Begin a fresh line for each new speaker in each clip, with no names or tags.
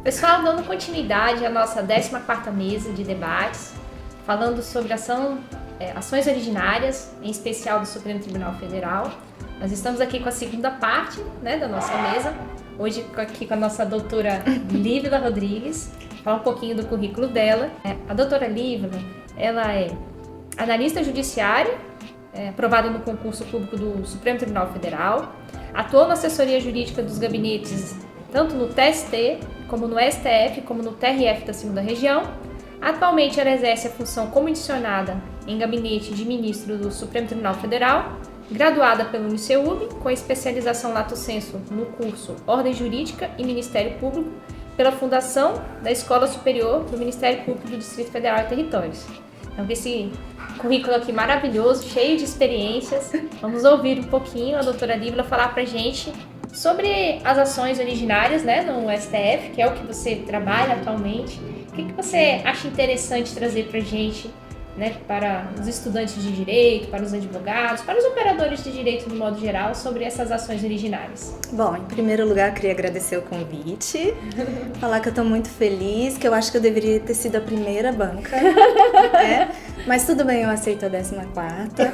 Pessoal, dando continuidade à nossa 14ª mesa de debates, falando sobre ações originárias, em especial do Supremo Tribunal Federal. Nós estamos aqui com a segunda parte, né, da nossa mesa, hoje aqui com a nossa doutora Lívila Rodrigues, falar um pouquinho do currículo dela. A doutora Lívila, ela é analista judiciária, aprovada no concurso público do Supremo Tribunal Federal, atuou na assessoria jurídica dos gabinetes tanto no TST, como no STF, como no TRF da 2ª Região. Atualmente ela exerce a função comissionada em gabinete de ministro do Supremo Tribunal Federal, graduada pelo UniCeub, com especialização lato sensu no curso Ordem Jurídica e Ministério Público, pela Fundação da Escola Superior do Ministério Público do Distrito Federal e Territórios. Então, esse currículo aqui maravilhoso, cheio de experiências. Vamos ouvir um pouquinho a doutora Lívila falar pra gente sobre as ações originárias, né, no STF, que é o que você trabalha atualmente. O que você acha interessante trazer pra gente, né, para os estudantes de direito, para os advogados, para os operadores de direito de modo geral, sobre essas ações originárias?
Bom, em primeiro lugar, queria agradecer o convite, falar que eu estou muito feliz, que eu acho que eu deveria ter sido a primeira banca, né? Mas tudo bem, eu aceito a 14ª.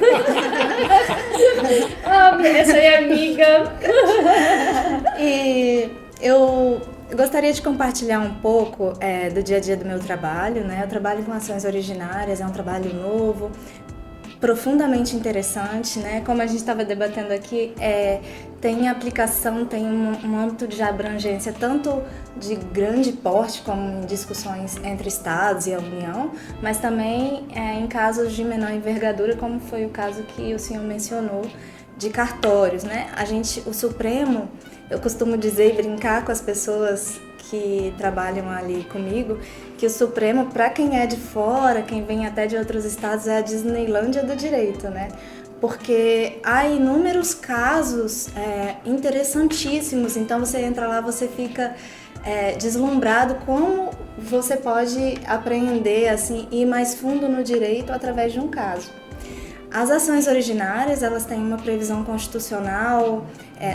Essa é amiga!
E eu gostaria de compartilhar um pouco do dia a dia do meu trabalho, né? Eu trabalho com ações originárias, é um trabalho novo, profundamente interessante, né? Como a gente estava debatendo aqui, tem aplicação, tem um âmbito de abrangência tanto de grande porte, como em discussões entre estados e a União, mas também em casos de menor envergadura, como foi o caso que o senhor mencionou, de cartórios, né? O Supremo, eu costumo dizer e brincar com as pessoas que trabalham ali comigo, que o Supremo, para quem é de fora, quem vem até de outros estados, é a Disneylândia do direito, né? Porque há inúmeros casos interessantíssimos, então você entra lá, você fica deslumbrado como você pode aprender, assim, ir mais fundo no direito através de um caso. As ações originárias, elas têm uma previsão constitucional,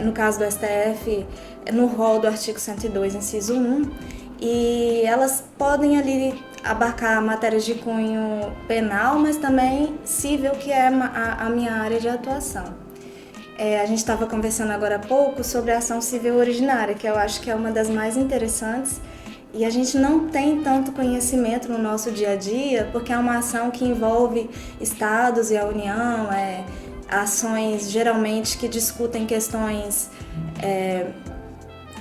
no caso do STF, no rol do artigo 102, inciso 1, e elas podem ali abarcar matérias de cunho penal, mas também civil, que é a minha área de atuação. A gente estava conversando agora há pouco sobre a ação civil originária, que eu acho que é uma das mais interessantes, e a gente não tem tanto conhecimento no nosso dia a dia, porque é uma ação que envolve estados e a União, ações geralmente que discutem questões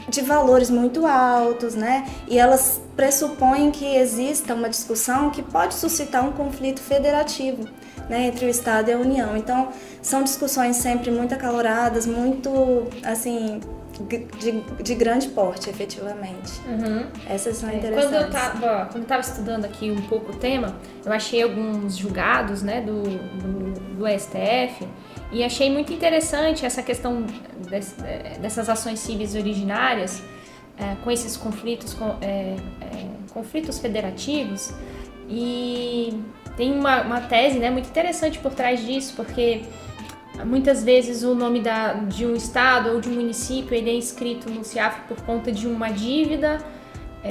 de valores muito altos, né? E elas pressupõem que exista uma discussão que pode suscitar um conflito federativo, né, entre o Estado e a União. Então, são discussões sempre muito acaloradas, muito, assim, de grande porte, efetivamente.
Uhum.
Essas são interessantes.
Quando eu estava estudando aqui um pouco o tema, eu achei alguns julgados, né, do STF, e achei muito interessante essa questão dessas ações civis originárias, com esses conflitos federativos, e tem uma tese, né, muito interessante por trás disso, porque muitas vezes o nome de um estado ou de um município ele é inscrito no CIAF por conta de uma dívida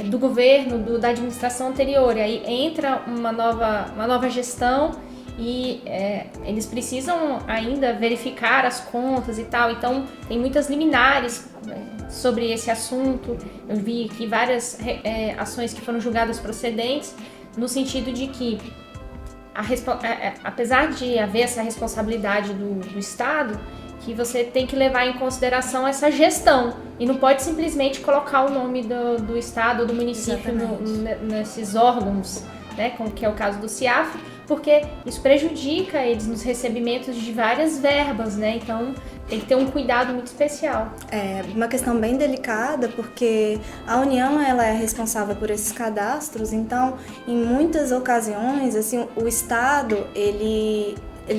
do governo, da administração anterior, e aí entra uma nova gestão e eles precisam ainda verificar as contas e tal, então tem muitas liminares sobre esse assunto. Eu vi aqui várias ações que foram julgadas procedentes, no sentido de que apesar de haver essa responsabilidade do Estado, que você tem que levar em consideração essa gestão e não pode simplesmente colocar o nome do Estado ou do município nesses órgãos, né, como que é o caso do CIAF, porque isso prejudica eles nos recebimentos de várias verbas, né? Então tem que ter um cuidado muito especial.
É uma questão bem delicada, porque a União ela é responsável por esses cadastros, então em muitas ocasiões assim, o Estado ele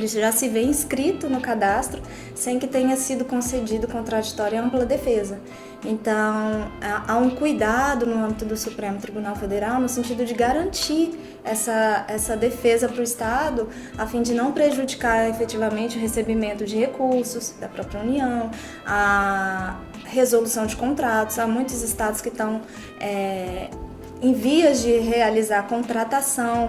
já se vê inscrito no cadastro sem que tenha sido concedido contraditório e ampla defesa. Então, há um cuidado no âmbito do Supremo Tribunal Federal no sentido de garantir essa defesa para o Estado, a fim de não prejudicar efetivamente o recebimento de recursos da própria União, a resolução de contratos. Há muitos estados que estão em vias de realizar contratação,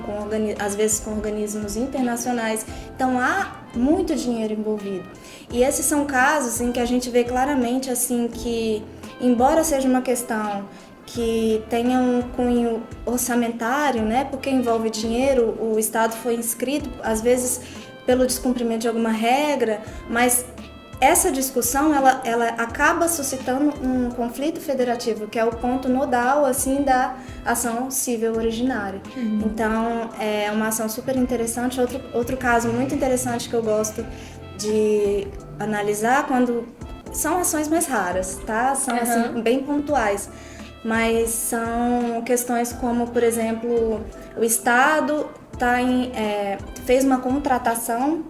às vezes com organismos internacionais. Então, há muito dinheiro envolvido. E esses são casos em que a gente vê claramente assim, que, embora seja uma questão que tenha um cunho orçamentário, né, porque envolve dinheiro, o Estado foi inscrito, às vezes pelo descumprimento de alguma regra, mas essa discussão ela acaba suscitando um conflito federativo, que é o ponto nodal assim, da ação civil originária. Então, é uma ação super interessante. Outro caso muito interessante que eu gosto de analisar quando são ações mais raras, tá? São assim, bem pontuais. Mas são questões como, por exemplo, o Estado fez uma contratação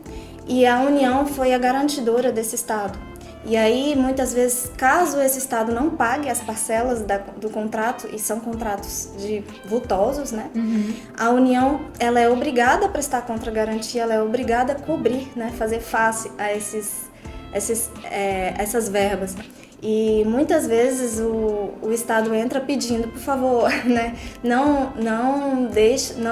e a União foi a garantidora desse Estado. E aí, muitas vezes, caso esse Estado não pague as parcelas do contrato, e são contratos vultosos, né? A União ela é obrigada a prestar contra-garantia, ela é obrigada a cobrir, né? Fazer face a essas verbas. E muitas vezes o Estado entra pedindo, por favor, né, não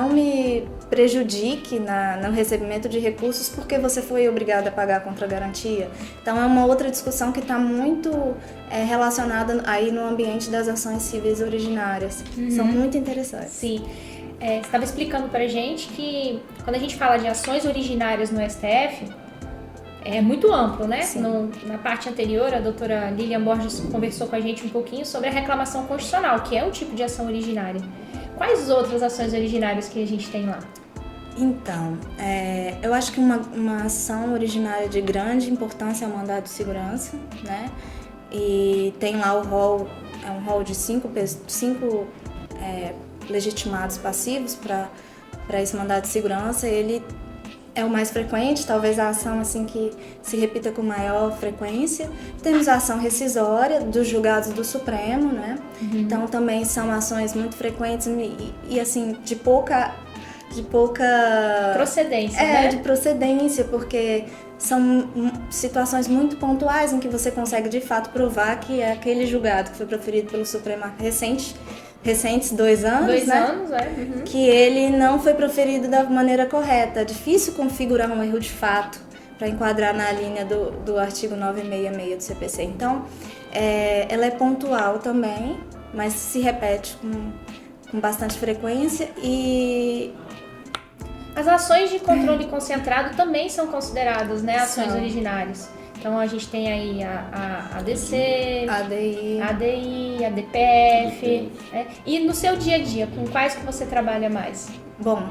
me prejudique no recebimento de recursos porque você foi obrigado a pagar contra garantia. Então é uma outra discussão que está muito relacionada aí no ambiente das ações civis originárias. São muito interessantes.
Sim. Você estava explicando para a gente que quando a gente fala de ações originárias no STF, é muito amplo, né? Na parte anterior, a doutora Lilian Borges conversou com a gente um pouquinho sobre a reclamação constitucional, que é um tipo de ação originária. Quais outras ações originárias que a gente tem lá?
Então, eu acho que uma ação originária de grande importância é o mandado de segurança, né? E tem lá o rol, um rol de cinco legitimados passivos para esse mandado de segurança. Ele é o mais frequente, talvez a ação assim que se repita com maior frequência. Temos a ação rescisória dos julgados do Supremo, né? Então também são ações muito frequentes e assim de pouca
procedência, né?
De procedência, porque são situações muito pontuais em que você consegue de fato provar que é aquele julgado que foi proferido pelo Supremo recentes 2 anos,
Dois
né?
anos,
Que ele não foi proferido da maneira correta. É difícil configurar um erro de fato para enquadrar na linha do artigo 966 do CPC. Então, ela é pontual também, mas se repete com bastante frequência. E
as ações de controle concentrado também são consideradas, né, ações originárias. Então a gente tem aí a ADC, ADI, ADPF. E no seu dia a dia, com quais que você trabalha mais?
Bom,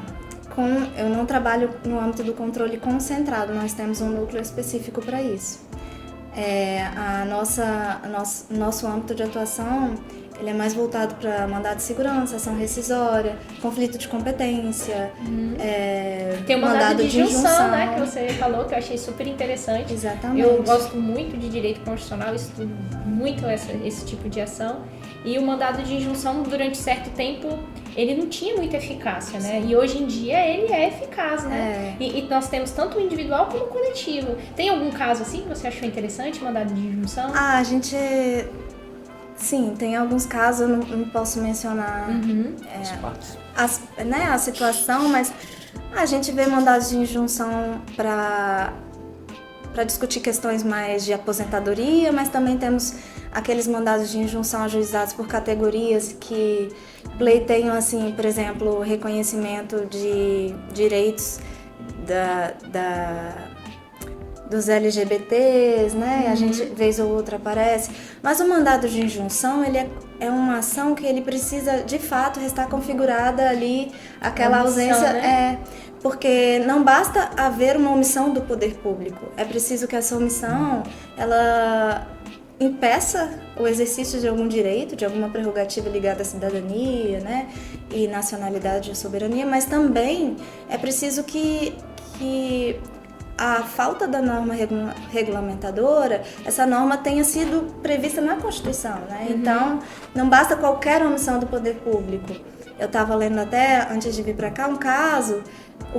eu não trabalho no âmbito do controle concentrado, nós temos um núcleo específico para isso. Nosso âmbito de atuação ele é mais voltado para mandado de segurança, ação rescisória, conflito de competência,
tem o mandado de injunção, né, que você falou, que eu achei super interessante.
Exatamente.
Eu gosto muito de direito constitucional, estudo muito esse tipo de ação. E o mandado de injunção, durante certo tempo, ele não tinha muita eficácia, né? E hoje em dia ele é eficaz, né? E nós temos tanto o individual como o coletivo. Tem algum caso assim que você achou interessante, mandado de injunção?
Sim, tem alguns casos, eu não posso mencionar a situação, mas a gente vê mandados de injunção para discutir questões mais de aposentadoria, mas também temos aqueles mandados de injunção ajuizados por categorias que pleiteiam, assim, por exemplo, o reconhecimento de direitos dos LGBTs, né? A gente, vez ou outra, aparece. Mas o mandado de injunção, ele é uma ação que ele precisa, de fato, estar configurada ali, aquela ausência...
Né?
Porque não basta haver uma omissão do poder público. É preciso que essa omissão, ela impeça o exercício de algum direito, de alguma prerrogativa ligada à cidadania, né? E nacionalidade e soberania, mas também é preciso que a falta da norma regulamentadora, essa norma tenha sido prevista na Constituição, né? Então, não basta qualquer omissão do poder público. Eu estava lendo até, antes de vir para cá, o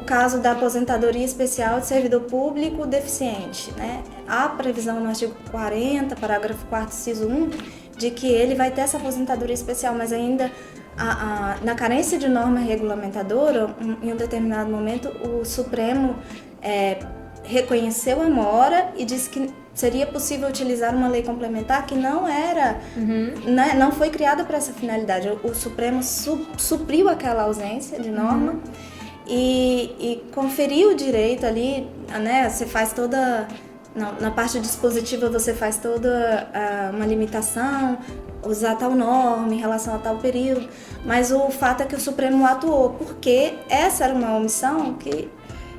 caso da aposentadoria especial de servidor público deficiente, né? Há previsão no artigo 40, parágrafo 4º, inciso 1, de que ele vai ter essa aposentadoria especial, mas ainda na carência de norma regulamentadora, em um determinado momento, o Supremo reconheceu a mora e disse que seria possível utilizar uma lei complementar que não era, né, não foi criada para essa finalidade. O Supremo supriu aquela ausência de norma e conferiu o direito ali, né, você faz toda... Na parte dispositiva você faz toda uma limitação, usar tal norma em relação a tal período, mas o fato é que o Supremo atuou, porque essa era uma omissão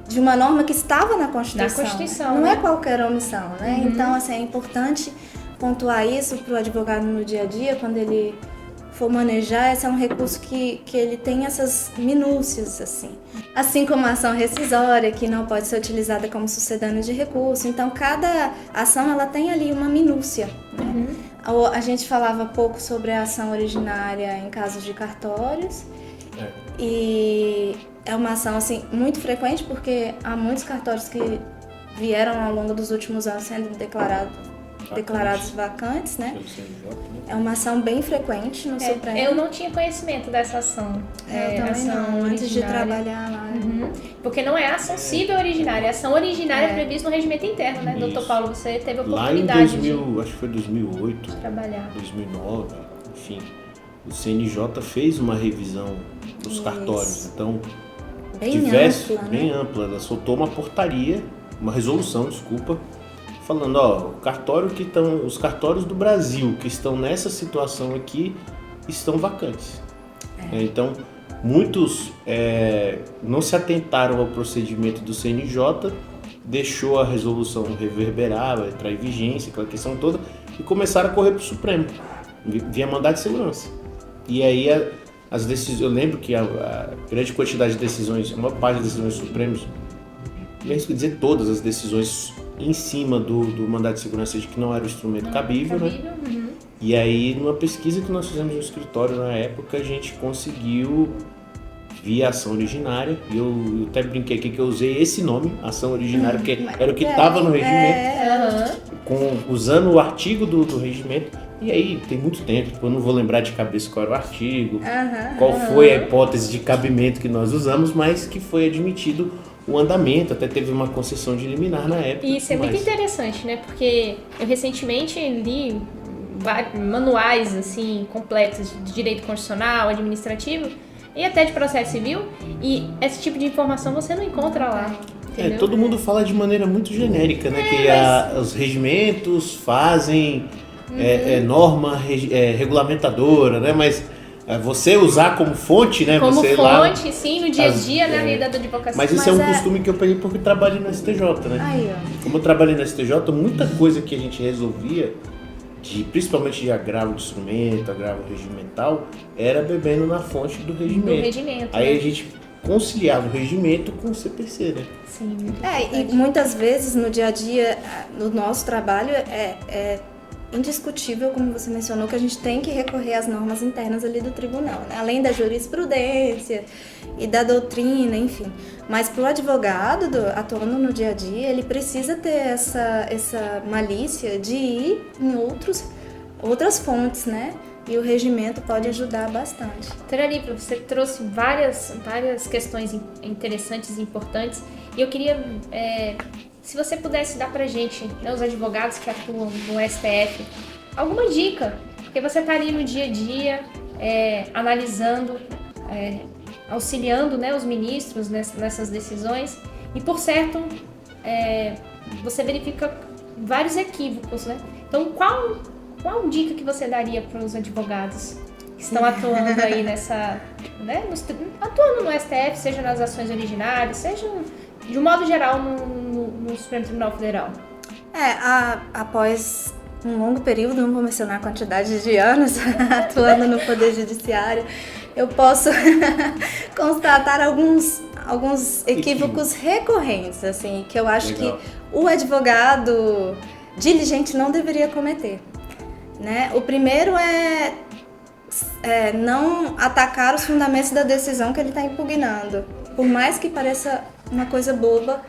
de uma norma que estava na Constituição. Não é qualquer omissão, né? Então, assim, é importante pontuar isso para o advogado no dia a dia, quando ele for manejar. Esse é um recurso que ele tem essas minúcias, assim como a ação rescisória, que não pode ser utilizada como sucedâneo de recurso. Então, cada ação ela tem ali uma minúcia, né? A gente falava pouco sobre a ação originária em casos de cartórios, e é uma ação assim, muito frequente, porque há muitos cartórios que vieram ao longo dos últimos anos sendo declarados vacantes, né? É uma ação bem frequente no Supremo.
Eu não tinha conhecimento dessa ação.
Eu também não, antes de trabalhar lá.
Porque não é a ação civil originária, é a ação originária prevista no regimento interno, né? Doutor Paulo, você teve a oportunidade
lá em 2000, acho que foi 2008,
trabalhar.
2009, enfim, o CNJ fez uma revisão dos cartórios, então bem ampla, ela soltou uma portaria, uma resolução, falando, os cartórios do Brasil que estão nessa situação aqui estão vacantes. Então, muitos não se atentaram ao procedimento do CNJ, deixou a resolução reverberar, entrar em vigência, aquela questão toda, e começaram a correr para o Supremo, via mandado de segurança. E aí, as decisões, eu lembro que a grande quantidade de decisões, uma parte das decisões supremas, eu risco dizer todas as decisões em cima do mandado de segurança de que não era o instrumento cabível, né? E aí, numa pesquisa que nós fizemos no escritório na época, a gente conseguiu, via ação originária, e eu até brinquei aqui que eu usei esse nome, ação originária, porque era o que estava no regimento, usando o artigo do regimento. E aí, tem muito tempo, eu não vou lembrar de cabeça qual era o artigo, qual foi a hipótese de cabimento que nós usamos, mas que foi admitido o andamento, até teve uma concessão de liminar na época.
Isso é muito interessante, né? Porque eu recentemente li manuais assim completos de direito constitucional, administrativo e até de processo civil, e esse tipo de informação você não encontra lá.
Todo mundo fala de maneira muito genérica, né? Que os regimentos fazem norma regulamentadora, né? Mas você usar como fonte, né?
Como
você
fonte,
lá,
sim, no dia a dia, na vida da advocacia.
Mas isso é um costume que eu peguei porque trabalhei no STJ, né? Como eu trabalhei no STJ, muita coisa que a gente resolvia, principalmente de agravo de instrumento, agravo regimental, era bebendo na fonte do regimento. Aí a gente conciliava o regimento com o CPC, né?
Sim,
e muitas vezes no dia a dia, no nosso trabalho, é indiscutível, como você mencionou, que a gente tem que recorrer às normas internas ali do tribunal, né? Além da jurisprudência e da doutrina, enfim. Mas para o advogado, atuando no dia a dia, ele precisa ter essa malícia de ir em outras fontes, né? E o regimento pode ajudar bastante.
Terari, você trouxe várias questões interessantes e importantes, e eu queria... se você pudesse dar pra gente, né, os advogados que atuam no STF, alguma dica, porque você tá ali no dia a dia, analisando, auxiliando, né, os ministros nessas decisões, e por certo, você verifica vários equívocos, né? Então, qual dica que você daria para os advogados que estão atuando aí nessa, né, atuando no STF, seja nas ações originárias, seja de um modo geral no Supremo Tribunal Federal?
Após um longo período, não vou mencionar a quantidade de anos atuando no Poder Judiciário, eu posso constatar alguns equívocos recorrentes, assim, que eu acho que o advogado diligente não deveria cometer, né? O primeiro é não atacar os fundamentos da decisão que ele está impugnando. Por mais que pareça uma coisa boba,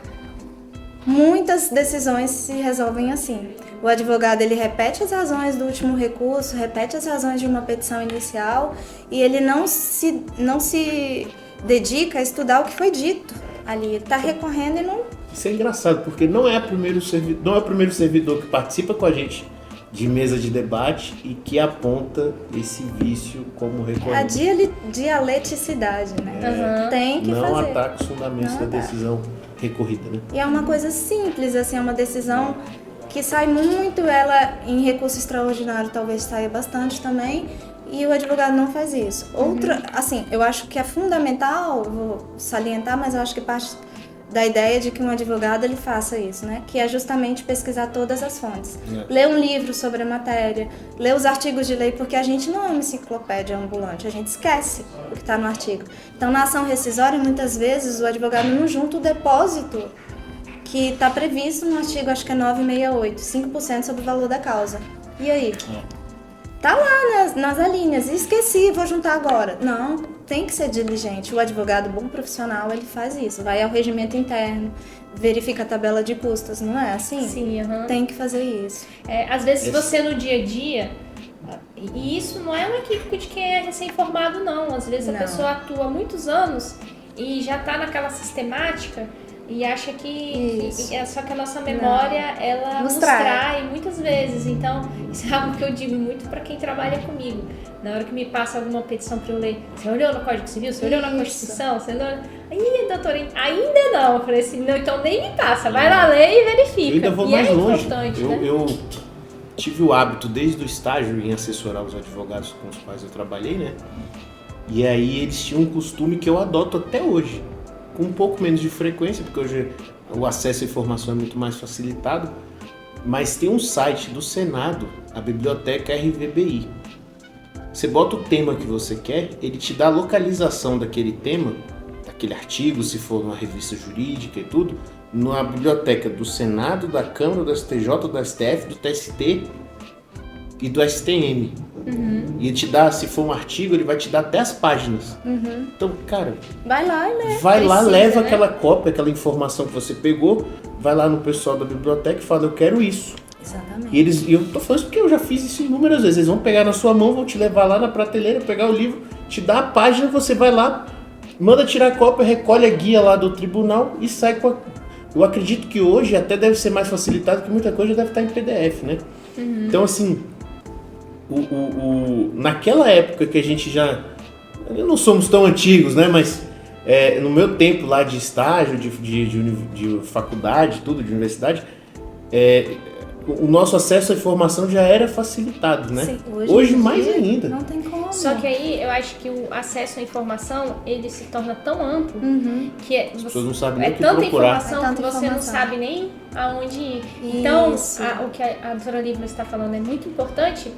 muitas decisões se resolvem assim. O advogado, ele repete as razões do último recurso, repete as razões de uma petição inicial e ele não se dedica a estudar o que foi dito ali. Ele está recorrendo e não...
Isso é engraçado, porque não é o primeiro servidor que participa com a gente de mesa de debate e que aponta esse vício como recorrente.
A dialeticidade, né? Tem que
não
fazer.
Ataca os fundamentos da decisão recorrida, né?
E é uma coisa simples, assim, é uma decisão que sai muito, ela em recurso extraordinário talvez saia bastante também, e o advogado não faz isso. Outra, assim, eu acho que é fundamental, vou salientar, mas eu acho que parte da ideia de que um advogado ele faça isso, né? Que é justamente pesquisar todas as fontes. Ler um livro sobre a matéria, ler os artigos de lei, porque a gente não é uma enciclopédia ambulante, a gente esquece o que está no artigo. Então, na ação rescisória, muitas vezes, o advogado não junta o depósito que está previsto no artigo, acho que é 968, 5% sobre o valor da causa. E aí? Tá lá nas alíneas, esqueci, vou juntar agora. Não, tem que ser diligente. O advogado bom profissional, ele faz isso. Vai ao regimento interno, verifica a tabela de custas, não é assim?
Sim,
Tem que fazer isso.
Às vezes você no dia a dia, e isso não é um equívoco de quem é recém-formado, não. Às vezes a pessoa atua há muitos anos e já tá naquela sistemática e acha que só que a nossa memória ela nos trai muitas vezes. Então isso é algo que eu digo muito para quem trabalha comigo. Na hora que me passa alguma petição para eu ler, você olhou no Código Civil? Você olhou na Constituição? Você olhou... Ih, doutora, ainda não. Eu falei assim, não, então nem me passa, vai lá ler e verifica.
Eu ainda vou mais longe.
Né?
Eu tive o hábito desde o estágio em assessorar os advogados com os quais eu trabalhei, né? E aí eles tinham um costume que eu adoto até hoje, com um pouco menos de frequência, porque hoje o acesso à informação é muito mais facilitado, mas tem um site do Senado, a biblioteca RVBI. Você bota o tema que você quer, ele te dá a localização daquele tema, daquele artigo, se for uma revista jurídica e tudo, na biblioteca do Senado, da Câmara, do STJ, do STF, do TST e do STM. E ele te dá, se for um artigo, ele vai te dar até as páginas. Então, cara,
vai lá e lê.
Vai lá, leva aquela cópia, aquela informação que você pegou, vai lá no pessoal da biblioteca e fala, eu quero isso.
Exatamente.
E eu tô falando isso porque eu já fiz isso inúmeras vezes. Eles vão pegar na sua mão, vão te levar lá na prateleira, pegar o livro, te dar a página, você vai lá, manda tirar a cópia, recolhe a guia lá do tribunal e sai com a... Eu acredito que hoje até deve ser mais facilitado, porque muita coisa deve estar em PDF, né? Então, assim, naquela época que a gente já... Não somos tão antigos, né? Mas no meu tempo lá de estágio, de faculdade, tudo, de universidade, o nosso acesso à informação já era facilitado, né?
Sim,
hoje mais ainda.
Não tem como.
Só que aí eu acho que o acesso à informação ele se torna tão amplo que
as pessoas não sabem nem o que
tanta
procurar.
informação que você não sabe nem aonde ir. Então, o que a doutora Lívia está falando é muito importante.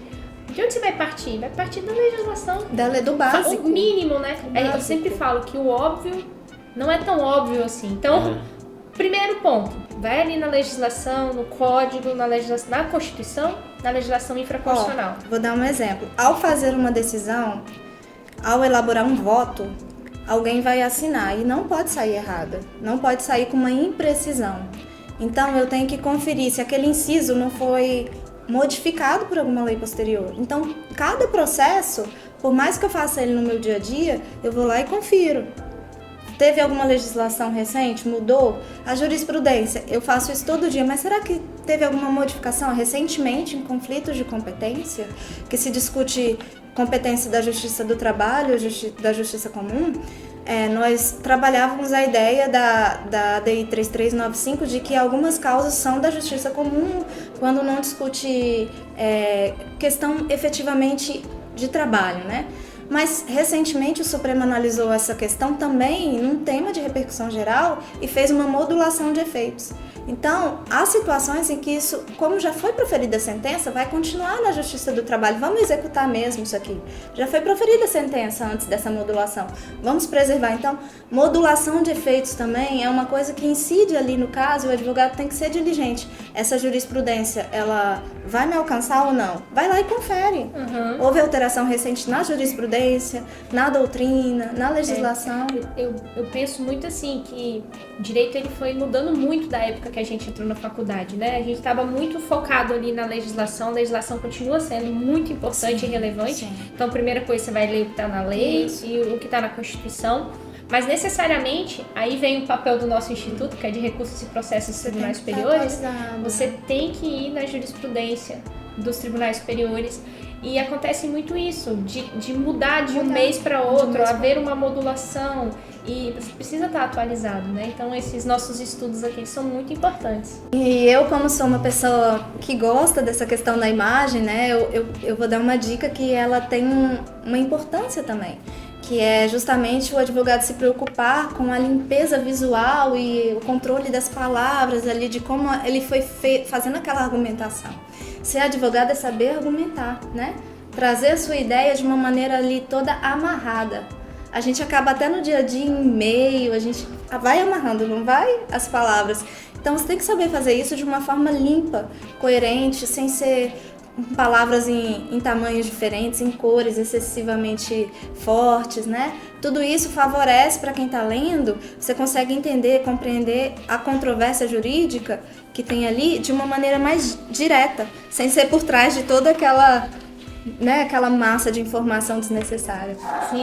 De onde você vai partir? Vai partir da legislação.
Do básico.
O mínimo, né? Eu sempre falo que o óbvio não é tão óbvio assim. Então, primeiro ponto, vai ali na legislação, no código, na legislação, na Constituição, na legislação infraconstitucional.
Vou dar um exemplo. Ao fazer uma decisão, ao elaborar um voto, alguém vai assinar e não pode sair errada. Não pode sair com uma imprecisão. Então, eu tenho que conferir se aquele inciso não foi modificado por alguma lei posterior. Então, cada processo, por mais que eu faça ele no meu dia a dia, eu vou lá e confiro. Teve alguma legislação recente? Mudou? A jurisprudência, eu faço isso todo dia, mas será que teve alguma modificação recentemente em conflitos de competência? Que se discute competência da Justiça do Trabalho, da Justiça Comum? Nós trabalhávamos a ideia da ADI 3395 de que algumas causas são da Justiça Comum quando não discute questão efetivamente de trabalho, né? Mas, recentemente, o Supremo analisou essa questão também num tema de repercussão geral e fez uma modulação de efeitos. Então, há situações em que isso, como já foi proferida a sentença, vai continuar na Justiça do Trabalho. Vamos executar mesmo isso aqui. Já foi proferida a sentença antes dessa modulação. Vamos preservar. Então, modulação de efeitos também é uma coisa que incide ali no caso, o advogado tem que ser diligente. Essa jurisprudência, ela vai me alcançar ou não? Vai lá e confere. Houve alteração recente na jurisprudência, na doutrina, na legislação.
Eu penso muito assim, que o direito ele foi mudando muito da época que a gente entrou na faculdade, né? A gente estava muito focado ali na legislação, a legislação continua sendo muito importante e relevante. Sim. Então, a primeira coisa, você vai ler o que está na lei e o que está na Constituição. Mas necessariamente, aí vem o papel do nosso instituto, que é de recursos e processos dos tribunais superiores. Você tem que ir na jurisprudência dos tribunais superiores. E acontece muito isso, de mudar de um mês para outro, haver uma modulação. E você precisa estar atualizado, né? Então, esses nossos estudos aqui são muito importantes.
E eu, como sou uma pessoa que gosta dessa questão da imagem, né? Eu vou dar uma dica que ela tem uma importância também, que é justamente o advogado se preocupar com a limpeza visual e o controle das palavras ali, de como ele foi fazendo aquela argumentação. Ser advogado é saber argumentar, né? Trazer a sua ideia de uma maneira ali toda amarrada. A gente acaba até no dia a dia, em e-mail, a gente vai amarrando, não vai? As palavras. Então você tem que saber fazer isso de uma forma limpa, coerente, sem ser palavras em tamanhos diferentes, em cores excessivamente fortes, né? Tudo isso favorece para quem está lendo, você consegue entender, compreender a controvérsia jurídica que tem ali de uma maneira mais direta, sem ser por trás de toda aquela, né, aquela massa de informação desnecessária.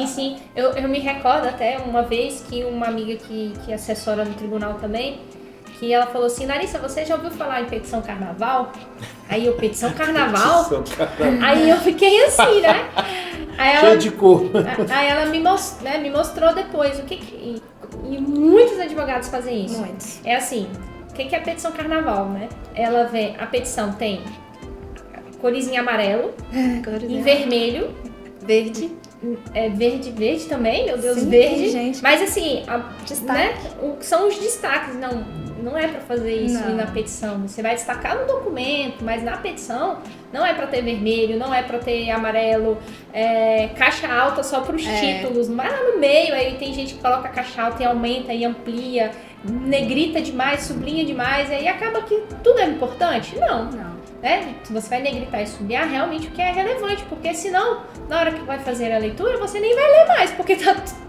Sim. Eu me recordo até uma vez que uma amiga que assessora no tribunal também, que ela falou assim: Larissa, você já ouviu falar em petição carnaval? Aí eu, petição carnaval? Aí eu fiquei assim, né?
Cheio de cor.
Aí ela me mostrou depois o que e muitos advogados fazem isso.
Muitos.
É assim, o que é a petição carnaval, né? Ela vê, a petição tem cores em amarelo, em vermelho,
verde.
Verde também, meu Deus,
sim,
verde.
Gente.
Mas assim, né, são os destaques, não é pra fazer isso na petição. Você vai destacar no documento, mas na petição não é pra ter vermelho, não é pra ter amarelo, caixa alta só pros títulos. Vai lá no meio, aí tem gente que coloca caixa alta e aumenta e amplia, negrita demais, sublinha demais, aí acaba que tudo é importante? Não. Você vai negritar e sublinhar realmente o que é relevante, porque senão, na hora que vai fazer a leitura, você nem vai ler mais, porque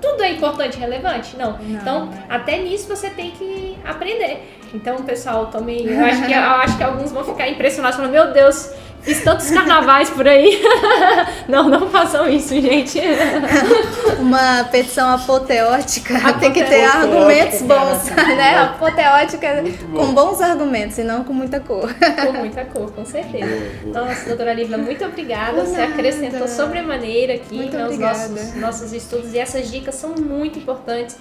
tudo é importante e relevante. Não. Então, até nisso você tem que aprender. Então, pessoal, eu acho que alguns vão ficar impressionados, falando: meu Deus, fiz tantos carnavais por aí. Não façam isso, gente.
Uma petição apoteótica tem que ter argumentos bons, né? Apoteótica com bons argumentos e não com muita cor.
Com muita cor, com certeza. Nossa, doutora Lívia, muito obrigada. Você acrescentou sobremaneira aqui nos nossos estudos, e essas dicas são muito importantes.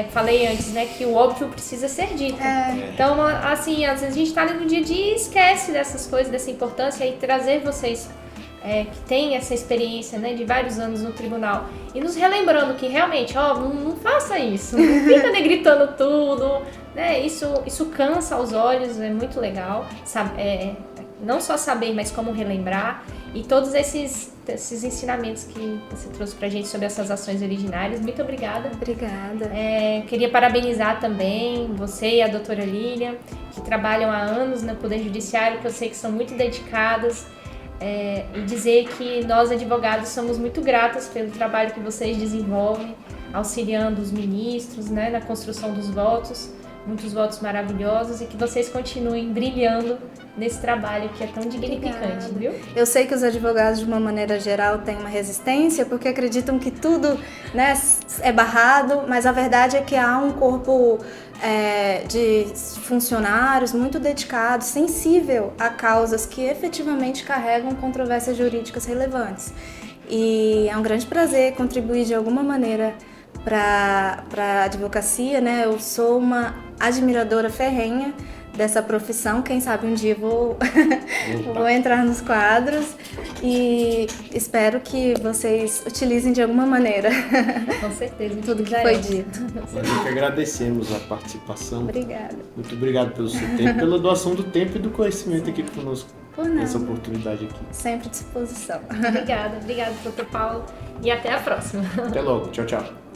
Falei antes, né, que o óbvio precisa ser dito. Então, assim, às vezes a gente tá ali no dia a dia e esquece dessas coisas, dessa importância, e trazer vocês que têm essa experiência, né, de vários anos no tribunal, e nos relembrando que realmente, não faça isso, não fica negritando tudo, né, isso cansa aos olhos, é muito legal, não só saber, mas como relembrar, e todos esses ensinamentos que você trouxe pra gente sobre essas ações originárias. Muito obrigada.
Obrigada.
Queria parabenizar também você e a doutora Lilian, que trabalham há anos no Poder Judiciário, que eu sei que são muito dedicadas, e dizer que nós, advogados, somos muito gratas pelo trabalho que vocês desenvolvem, auxiliando os ministros, né, na construção dos votos, muitos votos maravilhosos, e que vocês continuem brilhando nesse trabalho que é tão dignificante, viu?
Eu sei que os advogados, de uma maneira geral, têm uma resistência, porque acreditam que tudo, né, é barrado, mas a verdade é que há um corpo de funcionários muito dedicado, sensível a causas que efetivamente carregam controvérsias jurídicas relevantes. E é um grande prazer contribuir de alguma maneira para a advocacia, né? Eu sou uma admiradora ferrenha dessa profissão, quem sabe um dia vou entrar nos quadros, e espero que vocês utilizem de alguma maneira
Com certeza.
tudo que foi dito.
Nós que agradecemos a participação.
Obrigada.
Muito obrigado pelo seu tempo, pela doação do tempo e do conhecimento aqui conosco.
Por nada.
Essa oportunidade aqui.
Sempre à disposição.
Obrigada, doutor Paulo. E até a próxima.
Até logo. Tchau, tchau.